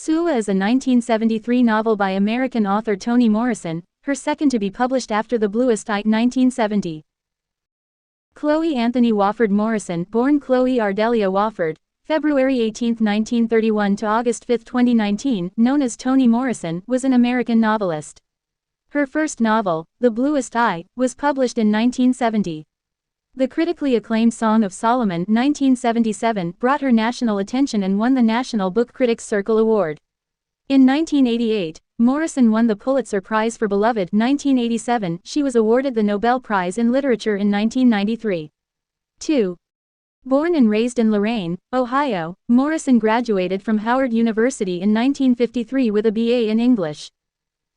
Sula is a 1973 novel by American author Toni Morrison, her second to be published after The Bluest Eye, 1970. Chloe Anthony Wofford Morrison, born Chloe Ardelia Wofford, February 18, 1931 to August 5, 2019, known as Toni Morrison, was an American novelist. Her first novel, The Bluest Eye, was published in 1970. The critically acclaimed Song of Solomon, 1977, brought her national attention and won the National Book Critics Circle Award. In 1988, Morrison won the Pulitzer Prize for Beloved. 1987, she was awarded the Nobel Prize in Literature in 1993. 2. Born and raised in Lorain, Ohio, Morrison graduated from Howard University in 1953 with a BA in English.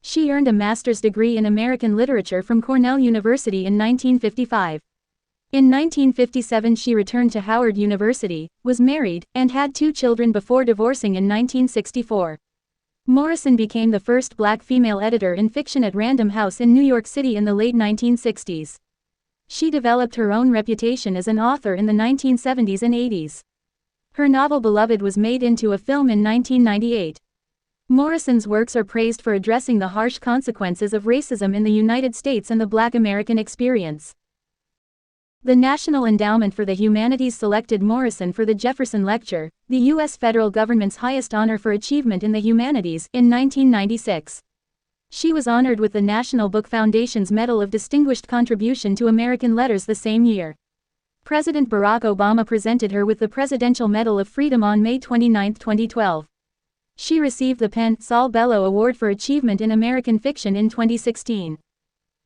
She earned a master's degree in American literature from Cornell University in 1955. In 1957 she returned to Howard University, was married, and had 2 children before divorcing in 1964. Morrison became the first black female editor in fiction at Random House in New York City in the late 1960s. She developed her own reputation as an author in the 1970s and 80s. Her novel Beloved was made into a film in 1998. Morrison's works are praised for addressing the harsh consequences of racism in the United States and the Black American experience. The National Endowment for the Humanities selected Morrison for the Jefferson Lecture, the U.S. federal government's highest honor for achievement in the humanities, in 1996. She was honored with the National Book Foundation's Medal of Distinguished Contribution to American Letters the same year. President Barack Obama presented her with the Presidential Medal of Freedom on May 29, 2012. She received the Penn Saul Bellow Award for Achievement in American Fiction in 2016.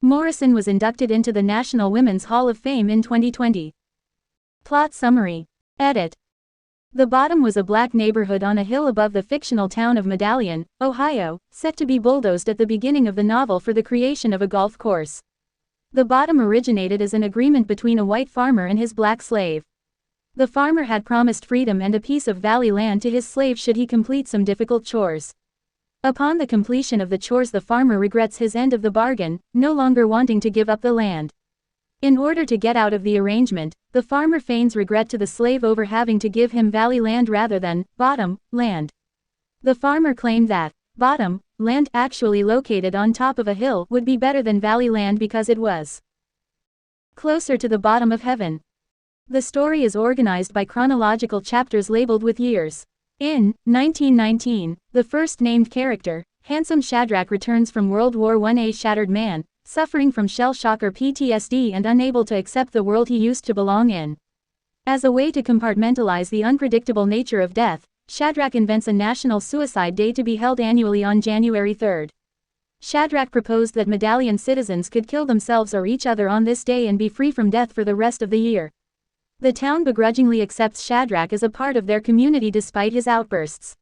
Morrison was inducted into the National Women's Hall of Fame in 2020. Plot summary. Edit. The Bottom was a black neighborhood on a hill above the fictional town of Medallion, Ohio, set to be bulldozed at the beginning of the novel for the creation of a golf course. The Bottom originated as an agreement between a white farmer and his black slave. The farmer had promised freedom and a piece of valley land to his slave should he complete some difficult chores. Upon the completion of the chores, the farmer regrets his end of the bargain, no longer wanting to give up the land. In order to get out of the arrangement, the farmer feigns regret to the slave over having to give him valley land rather than bottom land. The farmer claimed that bottom land, actually located on top of a hill, would be better than valley land because it was closer to the bottom of heaven. The story is organized by chronological chapters labeled with years. In 1919, the first named character, Handsome Shadrach, returns from World War I a shattered man, suffering from shell shock or PTSD and unable to accept the world he used to belong in. As a way to compartmentalize the unpredictable nature of death, Shadrach invents a National Suicide Day to be held annually on January 3. Shadrach proposed that Medallion citizens could kill themselves or each other on this day and be free from death for the rest of the year. The town begrudgingly accepts Shadrach as a part of their community despite his outbursts.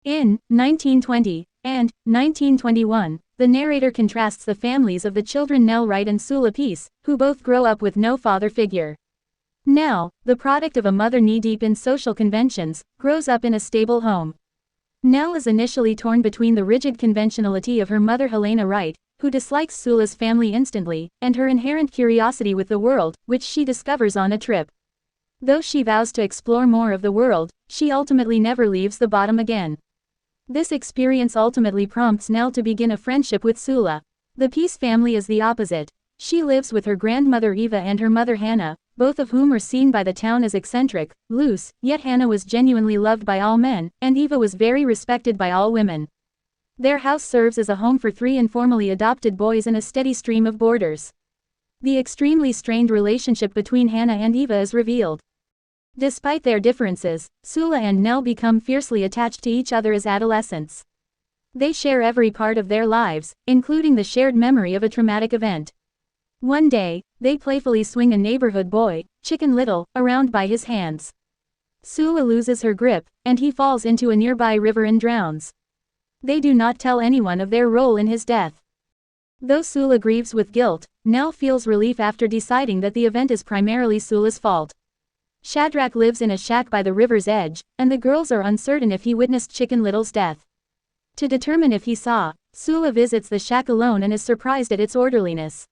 In 1920 and 1921, the narrator contrasts the families of the children Nell Wright and Sula Peace, who both grow up with no father figure. Nell, the product of a mother knee-deep in social conventions, grows up in a stable home. Nell is initially torn between the rigid conventionality of her mother Helena Wright, who dislikes Sula's family instantly, and her inherent curiosity with the world, which she discovers on a trip. Though she vows to explore more of the world, she ultimately never leaves the bottom again. This experience ultimately prompts Nell to begin a friendship with Sula. The Peace family is the opposite. She lives with her grandmother Eva and her mother Hannah, both of whom are seen by the town as eccentric, loose, yet Hannah was genuinely loved by all men, and Eva was very respected by all women. Their house serves as a home for 3 informally adopted boys and a steady stream of boarders. The extremely strained relationship between Hannah and Eva is revealed. Despite their differences, Sula and Nell become fiercely attached to each other as adolescents. They share every part of their lives, including the shared memory of a traumatic event. One day, they playfully swing a neighborhood boy, Chicken Little, around by his hands. Sula loses her grip, and he falls into a nearby river and drowns. They do not tell anyone of their role in his death. Though Sula grieves with guilt, Nell feels relief after deciding that the event is primarily Sula's fault. Shadrach lives in a shack by the river's edge, and the girls are uncertain if he witnessed Chicken Little's death. To determine if he saw, Sula visits the shack alone and is surprised at its orderliness.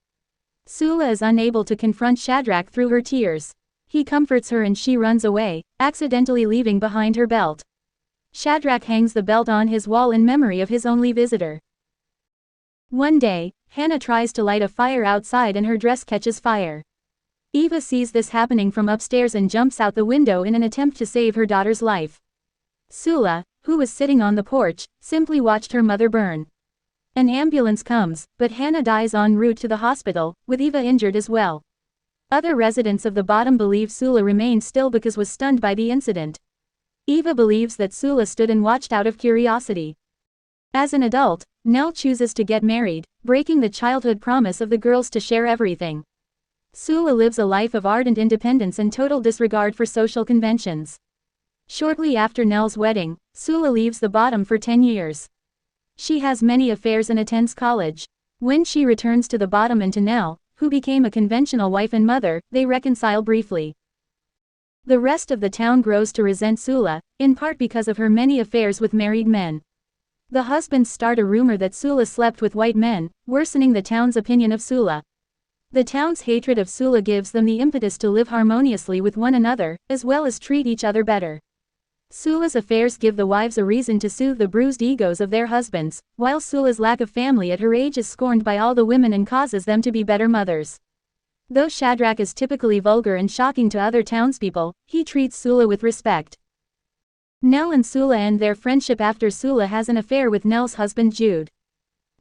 Sula is unable to confront Shadrach through her tears. He comforts her and she runs away, accidentally leaving behind her belt. Shadrach hangs the belt on his wall in memory of his only visitor. One day, Hannah tries to light a fire outside and her dress catches fire. Eva sees this happening from upstairs and jumps out the window in an attempt to save her daughter's life. Sula, who was sitting on the porch, simply watched her mother burn. An ambulance comes, but Hannah dies en route to the hospital, with Eva injured as well. Other residents of the bottom believe Sula remained still because was stunned by the incident. Eva believes that Sula stood and watched out of curiosity. As an adult, Nell chooses to get married, breaking the childhood promise of the girls to share everything. Sula lives a life of ardent independence and total disregard for social conventions. Shortly after Nell's wedding, Sula leaves the bottom for 10 years. She has many affairs and attends college. When she returns to the bottom and to Nell, who became a conventional wife and mother, they reconcile briefly. The rest of the town grows to resent Sula, in part because of her many affairs with married men. The husbands start a rumor that Sula slept with white men, worsening the town's opinion of Sula. The town's hatred of Sula gives them the impetus to live harmoniously with one another, as well as treat each other better. Sula's affairs give the wives a reason to soothe the bruised egos of their husbands, while Sula's lack of family at her age is scorned by all the women and causes them to be better mothers. Though Shadrach is typically vulgar and shocking to other townspeople, he treats Sula with respect. Nell and Sula end their friendship after Sula has an affair with Nell's husband Jude.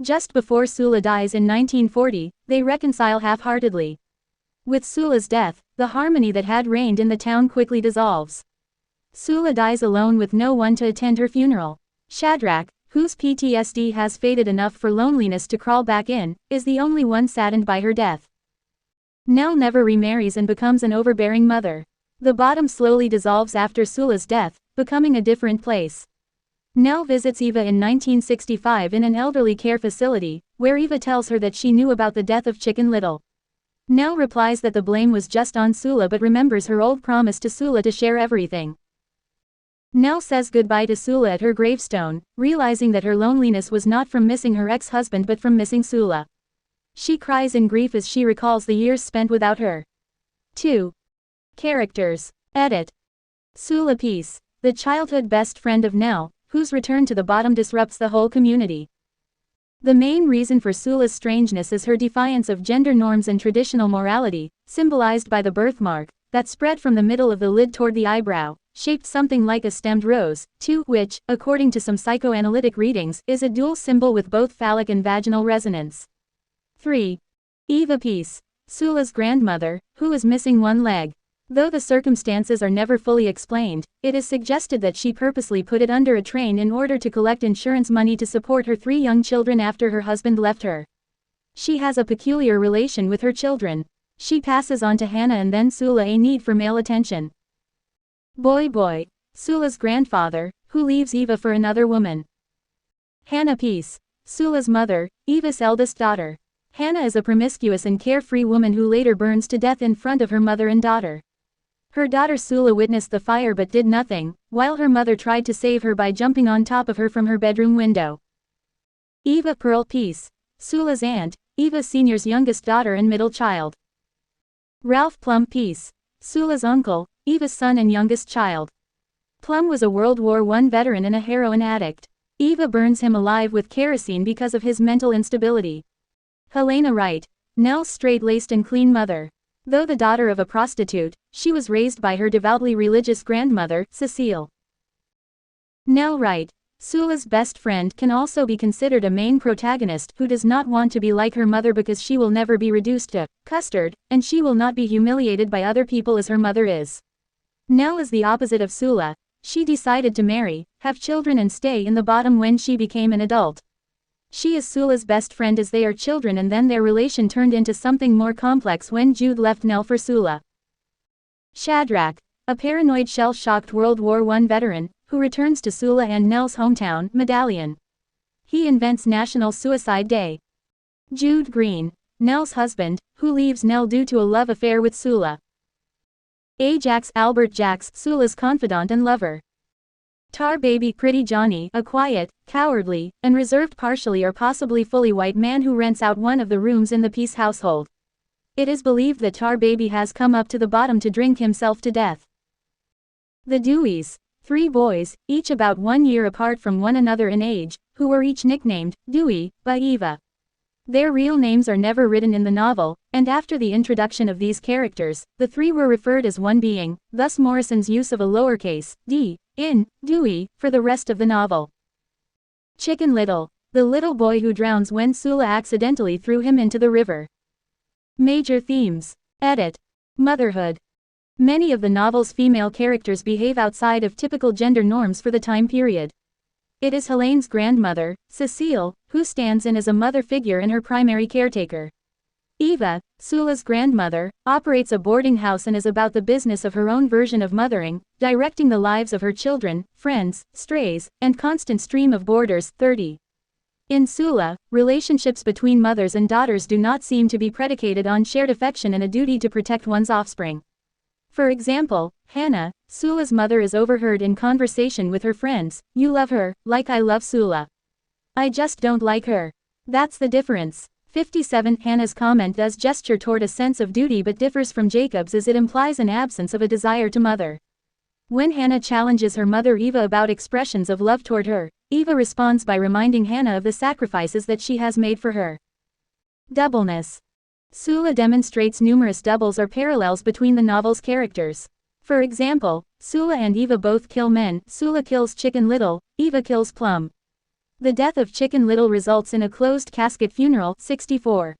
Just before Sula dies in 1940, they reconcile half-heartedly. With Sula's death, the harmony that had reigned in the town quickly dissolves. Sula dies alone with no one to attend her funeral. Shadrach, whose PTSD has faded enough for loneliness to crawl back in, is the only one saddened by her death. Nell never remarries and becomes an overbearing mother. The bottom slowly dissolves after Sula's death, becoming a different place. Nell visits Eva in 1965 in an elderly care facility, where Eva tells her that she knew about the death of Chicken Little. Nell replies that the blame was just on Sula but remembers her old promise to Sula to share everything. Nell says goodbye to Sula at her gravestone, realizing that her loneliness was not from missing her ex-husband but from missing Sula. She cries in grief as she recalls the years spent without her. 2. Characters. Edit. Sula Peace, the childhood best friend of Nell, whose return to the bottom disrupts the whole community. The main reason for Sula's strangeness is her defiance of gender norms and traditional morality, symbolized by the birthmark, that spread from the middle of the lid toward the eyebrow, shaped something like a stemmed rose, which, according to some psychoanalytic readings, is a dual symbol with both phallic and vaginal resonance. 3. Eva Peace, Sula's grandmother, who is missing one leg. Though the circumstances are never fully explained, it is suggested that she purposely put it under a train in order to collect insurance money to support her 3 young children after her husband left her. She has a peculiar relation with her children. She passes on to Hannah and then Sula a need for male attention. Boy, Sula's grandfather, who leaves Eva for another woman. Hannah Peace, Sula's mother, Eva's eldest daughter. Hannah is a promiscuous and carefree woman who later burns to death in front of her mother and daughter. Her daughter Sula witnessed the fire but did nothing, while her mother tried to save her by jumping on top of her from her bedroom window. Eva Pearl Peace, Sula's aunt, Eva Sr.'s youngest daughter and middle child. Ralph Plum Peace, Sula's uncle, Eva's son and youngest child. Plum was a World War I veteran and a heroin addict. Eva burns him alive with kerosene because of his mental instability. Helena Wright, Nell's straight-laced and clean mother. Though the daughter of a prostitute, she was raised by her devoutly religious grandmother, Cecile. Nell Wright, Sula's best friend, can also be considered a main protagonist who does not want to be like her mother because she will never be reduced to custard, and she will not be humiliated by other people as her mother is. Nell is the opposite of Sula. She decided to marry, have children and stay in the bottom when she became an adult. She is Sula's best friend as they are children, and then their relation turned into something more complex when Jude left Nell for Sula. Shadrach, a paranoid shell-shocked World War I veteran, who returns to Sula and Nell's hometown, Medallion. He invents National Suicide Day. Jude Green, Nell's husband, who leaves Nell due to a love affair with Sula. Ajax Albert Jax, Sula's confidant and lover. Tar Baby Pretty Johnny, a quiet, cowardly, and reserved partially or possibly fully white man who rents out one of the rooms in the Peace household. It is believed that Tar Baby has come up to the bottom to drink himself to death. The Deweys, Three boys, each about 1 year apart from one another in age, who were each nicknamed Dewey by Eva. Their real names are never written in the novel, and after the introduction of these characters, the three were referred as one being, thus Morrison's use of a lowercase d in Dewey for the rest of the novel. Chicken Little, the little boy who drowns when Sula accidentally threw him into the river. Major themes. Edit. Motherhood. Many of the novel's female characters behave outside of typical gender norms for the time period. It is Helene's grandmother, Cecile, who stands in as a mother figure and her primary caretaker. Eva, Sula's grandmother, operates a boarding house and is about the business of her own version of mothering, directing the lives of her children, friends, strays, and constant stream of boarders. 30. In Sula, relationships between mothers and daughters do not seem to be predicated on shared affection and a duty to protect one's offspring. For example, Hannah, Sula's mother, is overheard in conversation with her friends, "You love her, like I love Sula. I just don't like her. That's the difference." 57. Hannah's comment does gesture toward a sense of duty but differs from Jacob's as it implies an absence of a desire to mother. When Hannah challenges her mother Eva about expressions of love toward her, Eva responds by reminding Hannah of the sacrifices that she has made for her. Doubleness. Sula demonstrates numerous doubles or parallels between the novel's characters. For example, Sula and Eva both kill men. Sula kills Chicken Little, Eva kills Plum. The death of Chicken Little results in a closed casket funeral. 64.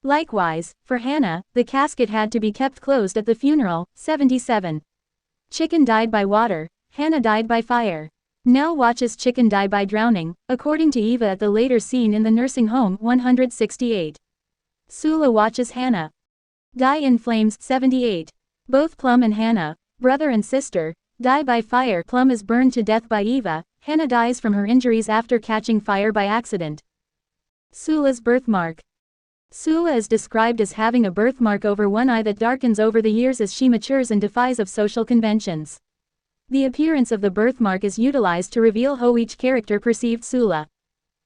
Likewise, for Hannah, the casket had to be kept closed at the funeral. 77. Chicken died by water, Hannah died by fire. Nell watches Chicken die by drowning, according to Eva at the later scene in the nursing home. 168. Sula watches Hannah die in flames. 78. Both Plum and Hannah, brother and sister, die by fire. Plum is burned to death by Eva, Hannah dies from her injuries after catching fire by accident. Sula's birthmark. Sula is described as having a birthmark over one eye that darkens over the years as she matures and defies of social conventions. The appearance of the birthmark is utilized to reveal how each character perceived Sula.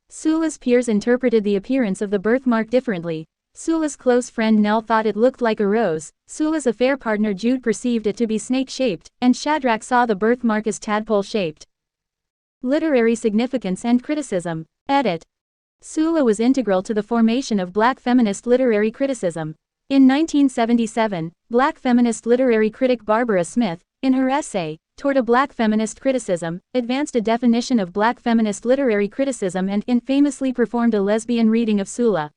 Sula's peers interpreted the appearance of the birthmark differently. Sula's close friend Nell thought it looked like a rose, Sula's affair partner Jude perceived it to be snake-shaped, and Shadrach saw the birthmark as tadpole-shaped. Literary significance and criticism. Edit. Sula was integral to the formation of Black feminist literary criticism. In 1977, Black feminist literary critic Barbara Smith, in her essay, Toward a Black Feminist Criticism, advanced a definition of Black feminist literary criticism and infamously performed a lesbian reading of Sula.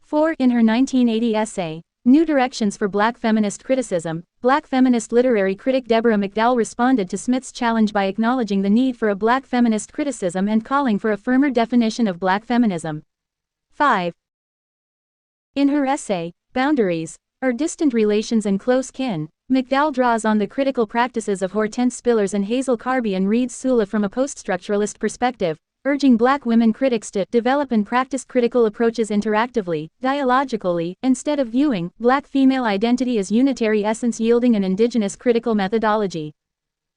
4. In her 1980 essay, New Directions for Black Feminist Criticism, Black feminist literary critic Deborah McDowell responded to Smith's challenge by acknowledging the need for a Black feminist criticism and calling for a firmer definition of Black feminism. 5. In her essay, Boundaries, or Distant Relations and Close Kin, McDowell draws on the critical practices of Hortense Spillers and Hazel Carby and reads Sula from a post-structuralist perspective, urging Black women critics to develop and practice critical approaches interactively, dialogically, instead of viewing Black female identity as unitary essence yielding an indigenous critical methodology.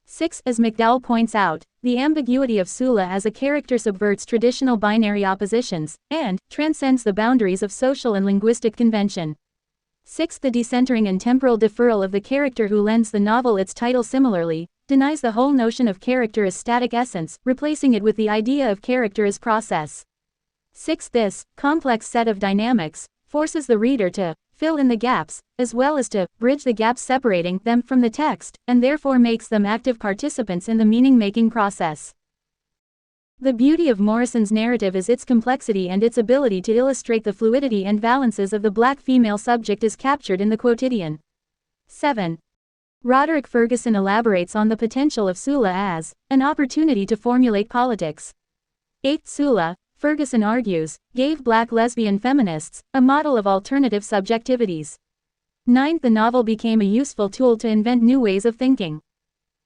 6. As McDowell points out, the ambiguity of Sula as a character subverts traditional binary oppositions, and transcends the boundaries of social and linguistic convention. 6. The decentering and temporal deferral of the character who lends the novel its title similarly, denies the whole notion of character as static essence, replacing it with the idea of character as process. 6. This complex set of dynamics forces the reader to fill in the gaps, as well as to bridge the gaps separating them from the text, and therefore makes them active participants in the meaning-making process. The beauty of Morrison's narrative is its complexity and its ability to illustrate the fluidity and valences of the Black female subject as captured in the quotidian. 7. Roderick Ferguson elaborates on the potential of Sula as an opportunity to formulate politics. 8. Sula, Ferguson argues, gave Black lesbian feminists a model of alternative subjectivities. 9. The novel became a useful tool to invent new ways of thinking.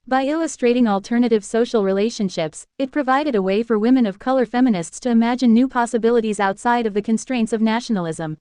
By illustrating alternative social relationships, it provided a way for women of color feminists to imagine new possibilities outside of the constraints of nationalism.